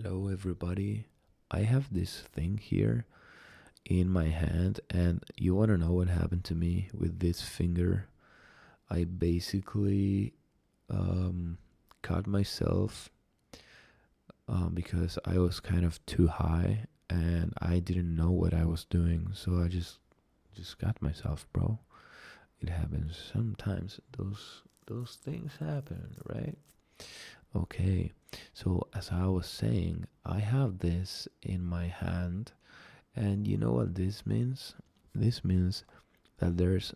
Hello, everybody. I have this thing here in my hand, and you want to know what happened to me with this finger? I basically um, cut myself because I was kind of too high and I didn't know what I was doing, so I just cut myself, bro. It happens sometimes. Those things happen, right? Okay, so as I was saying, I have this in my hand, and you know what this means? This means that there's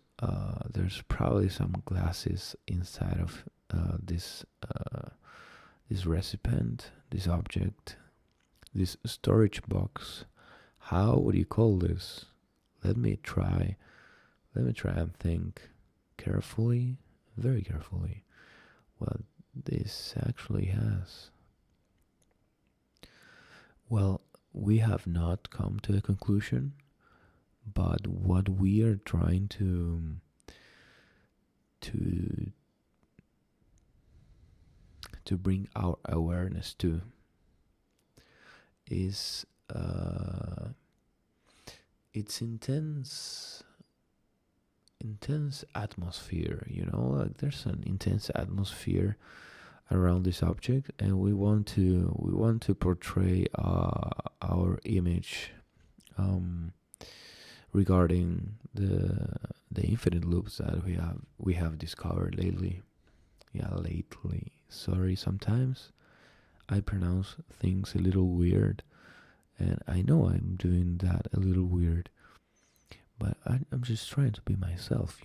probably some glasses inside of this recipient, this object, this storage box. How would you call this? Let me try. Let me try and think carefully, very carefully, what this actually has. Well, we have not come to a conclusion, but what we are trying to to bring our awareness to is its intense atmosphere. Like there's an intense atmosphere around this object, and we want to portray our image um, regarding the infinite loops that we have discovered lately. Yeah, lately. Sorry, sometimes I pronounce things a little weird, and I know I'm doing that a little weird, but I'm just trying to be myself.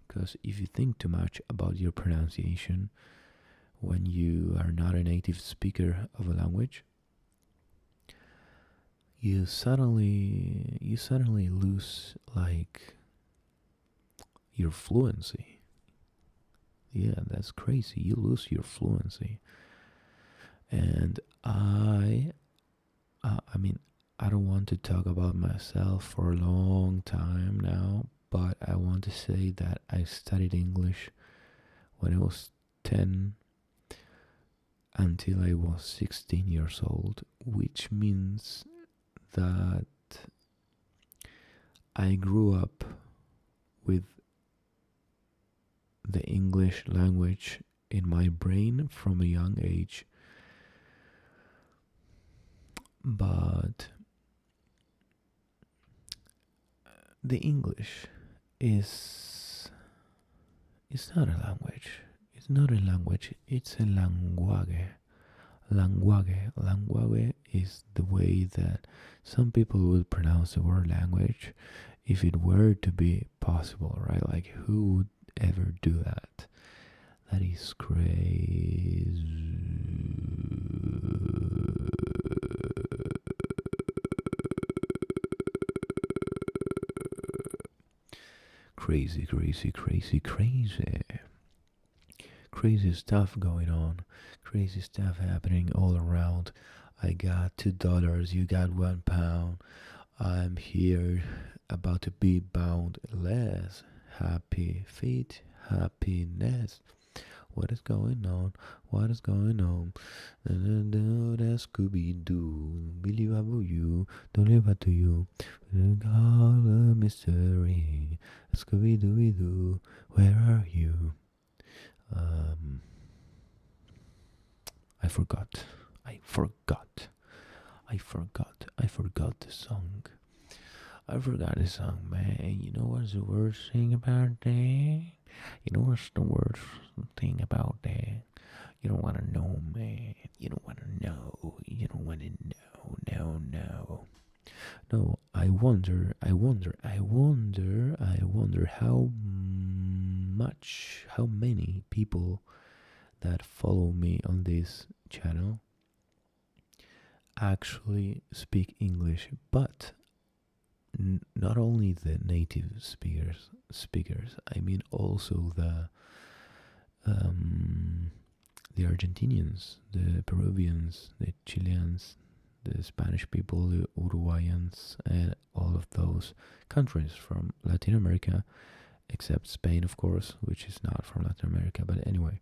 Because if you think too much about your pronunciation when you are not a native speaker of a language, you suddenly lose like your fluency. Yeah, that's crazy. You lose your fluency. And I mean, I don't want to talk about myself for a long time now, but I want to say that I studied English when I was 10 until I was 16 years old, which means that I grew up with the English language in my brain from a young age. But the English is not a language. It's not a language. It's a language. Language is the way that some people would pronounce the word language if it were to be possible, right? Like, who would ever do that? That is crazy. Crazy, crazy, crazy, crazy. Crazy stuff going on. Crazy stuff happening all around. I got $2, you got £1. I'm here about to be bound less. Happy feet, happiness. What is going on? What is going on? That Scooby Doo, believe about you, don't live up to you. All a mystery. Scooby Dooby Doo, where are you? I forgot. I forgot. I forgot. I forgot the song. I forgot the song, man. You know what's the worst thing about that? You know what's the worst thing about that? You don't want to know, man. You don't want to know. You don't want to know. No, no. No, I wonder how many people that follow me on this channel actually speak English, but not only the native speakers. I mean also the Argentinians, the Peruvians, the Chileans, the Spanish people, the Uruguayans, and all of those countries from Latin America, except Spain, of course, which is not from Latin America. But anyway,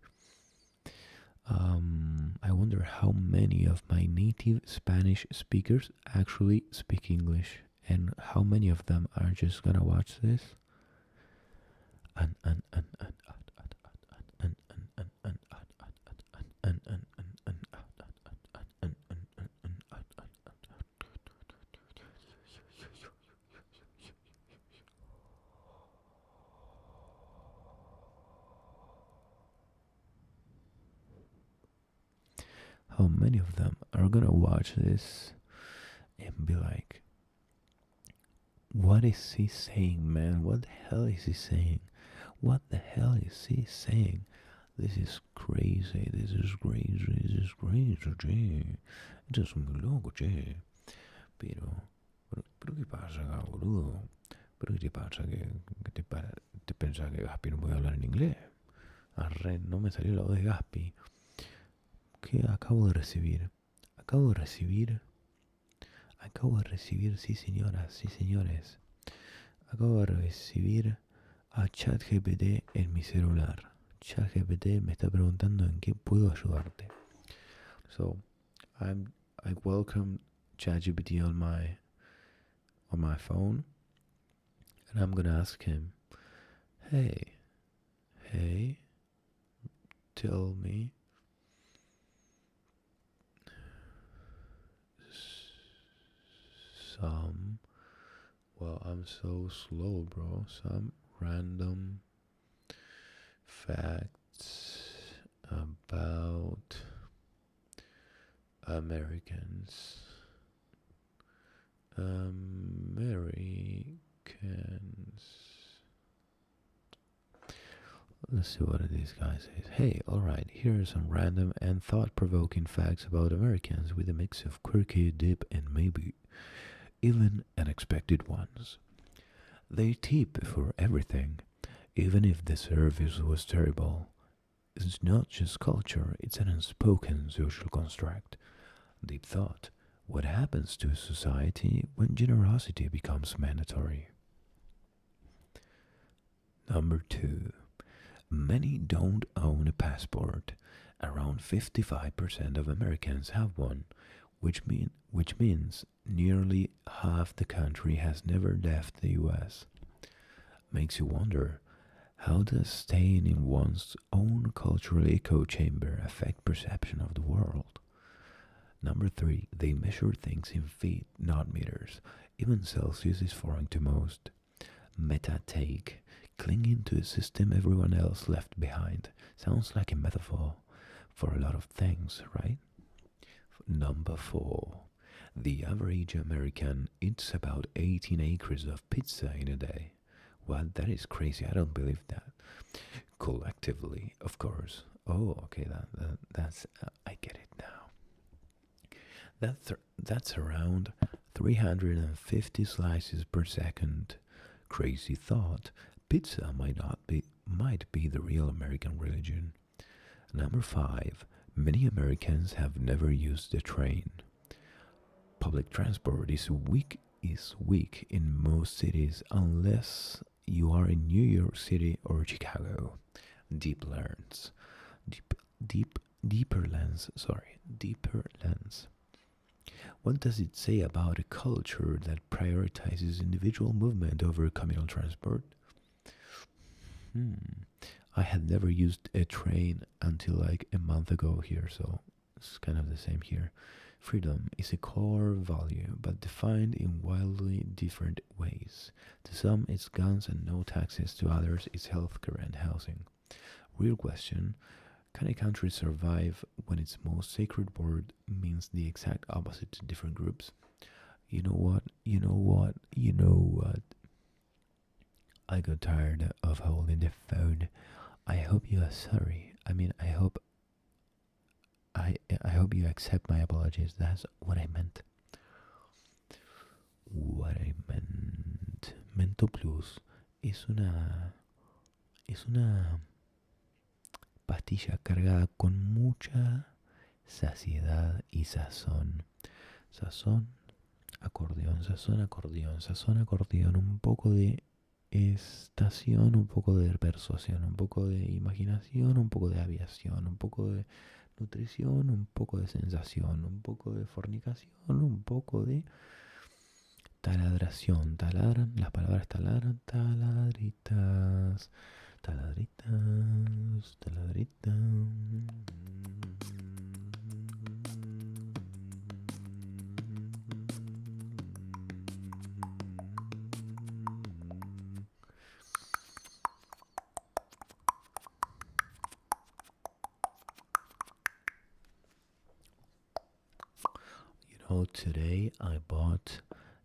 I wonder how many of my native Spanish speakers actually speak English, and how many of them are just gonna watch this. How many of them are gonna watch this and be like, what is he saying, man? What the hell is he saying? What the hell is he saying? This is crazy, this is crazy, this is crazy, che. Esto es muy loco, che. Pero ¿qué pasa acá, boludo? ¿Pero qué te pasa? ¿Te pensás que Gaspi no puede hablar en inglés? Arre, no me salió la voz de Gaspi. ¿Qué acabo de recibir? Acabo de recibir, sí señoras, sí señores. Acabo de recibir a ChatGPT en mi celular. ChatGPT me está preguntando en qué puedo ayudarte. So, I welcome ChatGPT on my phone, and I'm gonna ask him, hey, tell me some. Well, I'm so slow, bro. Some random facts about Americans. Let's see what this guy says. Hey, alright, here are some random and thought-provoking facts about Americans with a mix of quirky, deep, and maybe even unexpected ones. They tip for everything, even if the service was terrible. It's not just culture, it's an unspoken social construct. Deep thought. What happens to a society when generosity becomes mandatory? Number 2. Many don't own a passport. Around 55% of Americans have one, which means nearly half the country has never left the US. Makes you wonder, how does staying in one's own cultural echo chamber affect perception of the world? Number 3, they measure things in feet, not meters. Even Celsius is foreign to most. Meta take, clinging to a system everyone else left behind. Sounds like a metaphor for a lot of things, right? Number 4, the average American eats about 18 acres of pizza in a day. What? That is crazy. I don't believe that. Collectively, of course. Oh, okay, that's I get it now. That's around 350 slices per second. Crazy thought. Pizza might be the real American religion. Number 5. Many Americans have never used a train. Public transport is weak in most cities unless you are in New York City or Chicago. Deeper lens. What does it say about a culture that prioritizes individual movement over communal transport? I had never used a train until like a month ago here, so it's kind of the same here. Freedom is a core value, but defined in wildly different ways. To some, it's guns and no taxes. To others, it's healthcare and housing. Real question, can a country survive when its most sacred word means the exact opposite to different groups? You know what? I got tired of holding the phone. I hope you are sorry. I hope you accept my apologies. That's what I meant. Mento Plus es una pastilla cargada con mucha saciedad y sazón. Sazón, acordeón, un poco de estación, un poco de persuasión, un poco de imaginación, un poco de aviación, un poco de nutrición, un poco de sensación, un poco de fornicación, un poco de taladración. Taladran, las palabras taladran, taladritas, taladritas, taladritas. Today I bought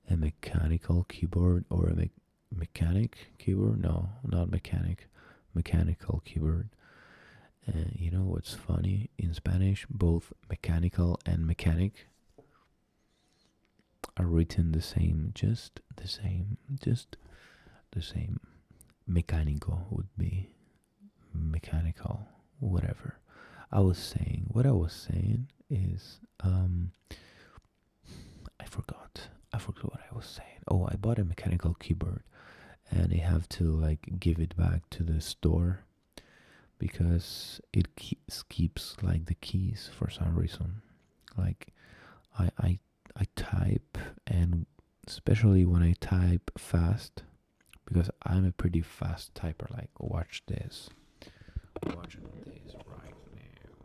a mechanical keyboard or a mechanic keyboard. No, not mechanic, mechanical keyboard. And you know what's funny? In Spanish, both mechanical and mechanic are written the same, just the same, just the same. Mecánico would be mechanical, whatever. What I was saying is, I forgot what I was saying. Oh, I bought a mechanical keyboard and I have to like give it back to the store because it keeps like the keys for some reason. Like I type, and especially when I type fast, because I'm a pretty fast typer. Like watch this. Watch this right now.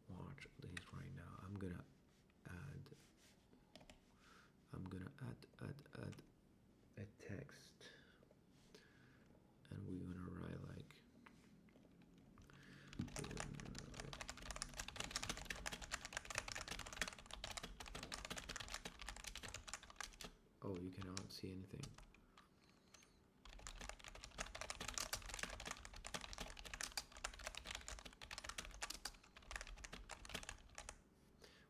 Watch this right now. I'm gonna add a text, and we're gonna write like oh, you cannot see anything.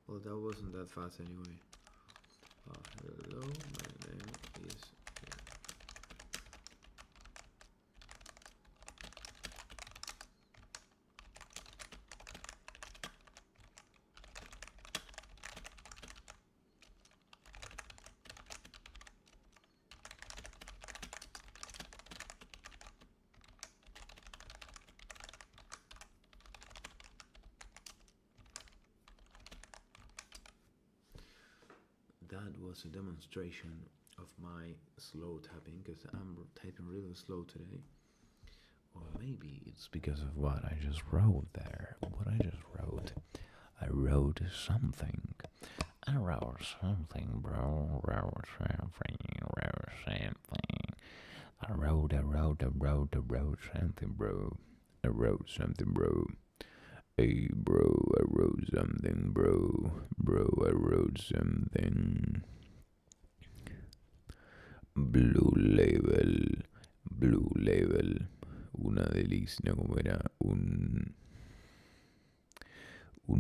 Well, that wasn't that fast anyway. Hello, my name is. That was a demonstration of my slow typing, because I'm typing really slow today. Or maybe it's because of what I just wrote there. What I just wrote. I wrote something. I wrote something, bro. Wrote something. I wrote something, bro. I wrote something, bro. Hey, bro, I wrote something, bro. Bro, I wrote something. Blue Label. Una delicia, como era un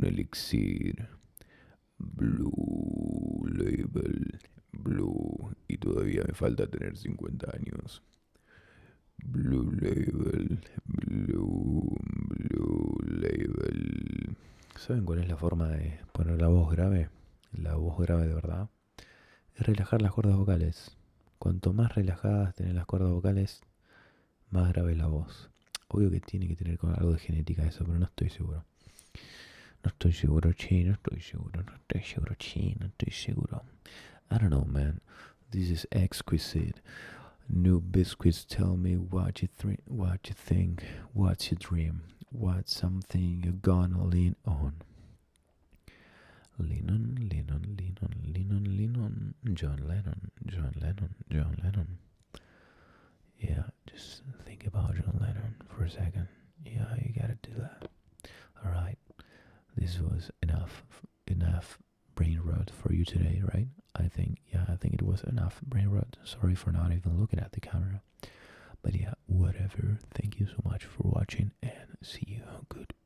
elixir. Blue Label. Blue. Y todavía me falta tener 50 años. Blue Label. Blue Label. ¿Saben cuál es la forma de poner la voz grave? La voz grave de verdad. Es relajar las cuerdas vocales. Cuanto más relajadas tienen las cuerdas vocales, más grave es la voz. Obvio que tiene que tener con algo de genética eso, pero no estoy seguro. No estoy seguro. I don't know, man. This is exquisite. New biscuits, tell me what you think. What's your dream? What's something you're gonna lean on? Lean on. John Lennon. Yeah, just think about John Lennon for a second. Yeah, you gotta do that. Alright, this was enough brain rot for you today, right? I think it was enough brain rot. Sorry for not even looking at the camera. But yeah, whatever. Thank you so much for watching, and see you. Goodbye.